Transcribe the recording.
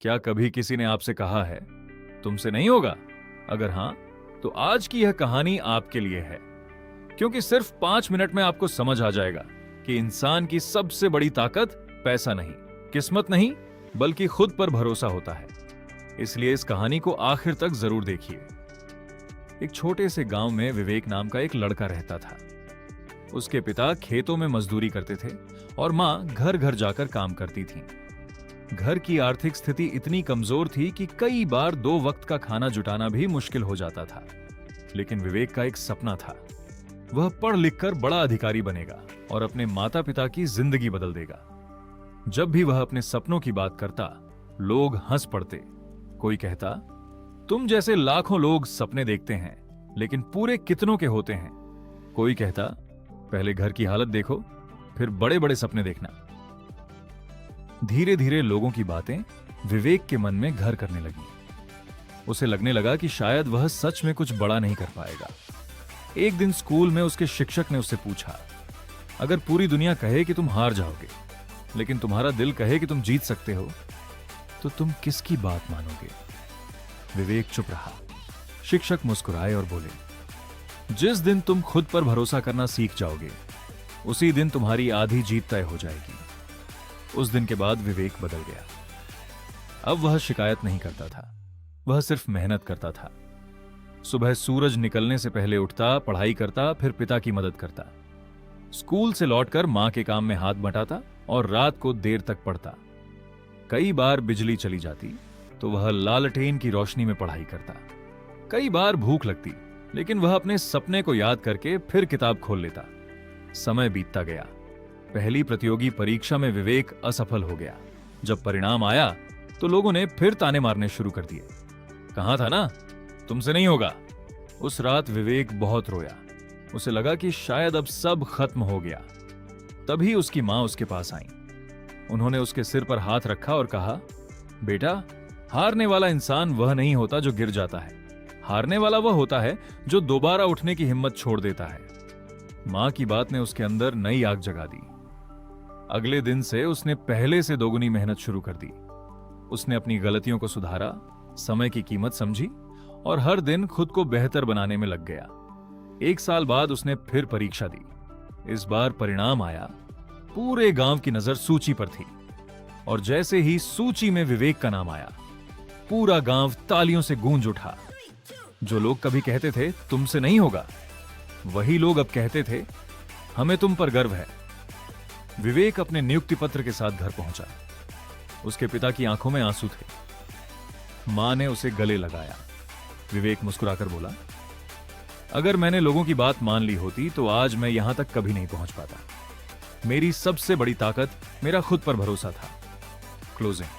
क्या कभी किसी ने आपसे कहा है तुमसे नहीं होगा? अगर हां, तो आज की यह कहानी आपके लिए है, क्योंकि सिर्फ 5 मिनट में आपको समझ आ जाएगा कि इंसान की सबसे बड़ी ताकत पैसा नहीं, किस्मत नहीं, बल्कि खुद पर भरोसा होता है। इसलिए इस कहानी को आखिर तक जरूर देखिए। एक छोटे से गांव में विवेक नाम का एक लड़का रहता था। उसके पिता खेतों में मजदूरी करते थे और मां घर घर जाकर काम करती थी। घर की आर्थिक स्थिति इतनी कमजोर थी कि कई बार 2 वक्त का खाना जुटाना भी मुश्किल हो जाता था। लेकिन विवेक का एक सपना था। वह पढ़ लिखकर बड़ा अधिकारी बनेगा और अपने माता पिता की जिंदगी बदल देगा। जब भी वह अपने सपनों की बात करता, लोग हंस पड़ते। कोई कहता, तुम जैसे लाखों लोग सपने देखते हैं, लेकिन पूरे कितनों के होते हैं। कोई कहता, पहले घर की हालत देखो, फिर बड़े बड़े सपने देखना। धीरे धीरे लोगों की बातें विवेक के मन में घर करने लगी। उसे लगने लगा कि शायद वह सच में कुछ बड़ा नहीं कर पाएगा। एक दिन स्कूल में उसके शिक्षक ने उससे पूछा, अगर पूरी दुनिया कहे कि तुम हार जाओगे, लेकिन तुम्हारा दिल कहे कि तुम जीत सकते हो, तो तुम किसकी बात मानोगे? विवेक चुप रहा। शिक्षक मुस्कुराए और बोले, जिस दिन तुम खुद पर भरोसा करना सीख जाओगे, उसी दिन तुम्हारी आधी जीत तय हो जाएगी। उस दिन के बाद विवेक बदल गया। अब वह शिकायत नहीं करता था, वह सिर्फ मेहनत करता था। सुबह सूरज निकलने से पहले उठता, पढ़ाई करता, फिर पिता की मदद करता। स्कूल से लौटकर मां के काम में हाथ बटाता और रात को देर तक पढ़ता। कई बार बिजली चली जाती तो वह लालटेन की रोशनी में पढ़ाई करता। कई बार भूख लगती, लेकिन वह अपने सपने को याद करके फिर किताब खोल लेता। समय बीतता गया। पहली प्रतियोगी परीक्षा में विवेक असफल हो गया। जब परिणाम आया तो लोगों ने फिर ताने मारने शुरू कर दिए। कहा था ना, तुमसे नहीं होगा। उस रात विवेक बहुत रोया। उसे लगा कि शायद अब सब खत्म हो गया। तभी उसकी मां उसके पास आई। उन्होंने उसके सिर पर हाथ रखा और कहा, बेटा, हारने वाला इंसान वह नहीं होता जो गिर जाता है। हारने वाला वह होता है जो दोबारा उठने की हिम्मत छोड़ देता है। मां की बात ने उसके अंदर नई आग जगा दी। अगले दिन से उसने पहले से दोगुनी मेहनत शुरू कर दी। उसने अपनी गलतियों को सुधारा, समय की कीमत समझी और हर दिन खुद को बेहतर बनाने में लग गया। 1 साल बाद उसने फिर परीक्षा दी। इस बार परिणाम आया। पूरे गांव की नजर सूची पर थी और जैसे ही सूची में विवेक का नाम आया, पूरा गांव तालियों से गूंज उठा। जो लोग कभी कहते थे तुमसे नहीं होगा, वही लोग अब कहते थे, हमें तुम पर गर्व है। विवेक अपने नियुक्ति पत्र के साथ घर पहुंचा। उसके पिता की आंखों में आंसू थे। मां ने उसे गले लगाया। विवेक मुस्कुराकर बोला, अगर मैंने लोगों की बात मान ली होती तो आज मैं यहां तक कभी नहीं पहुंच पाता। मेरी सबसे बड़ी ताकत मेरा खुद पर भरोसा था। क्लोजिंग।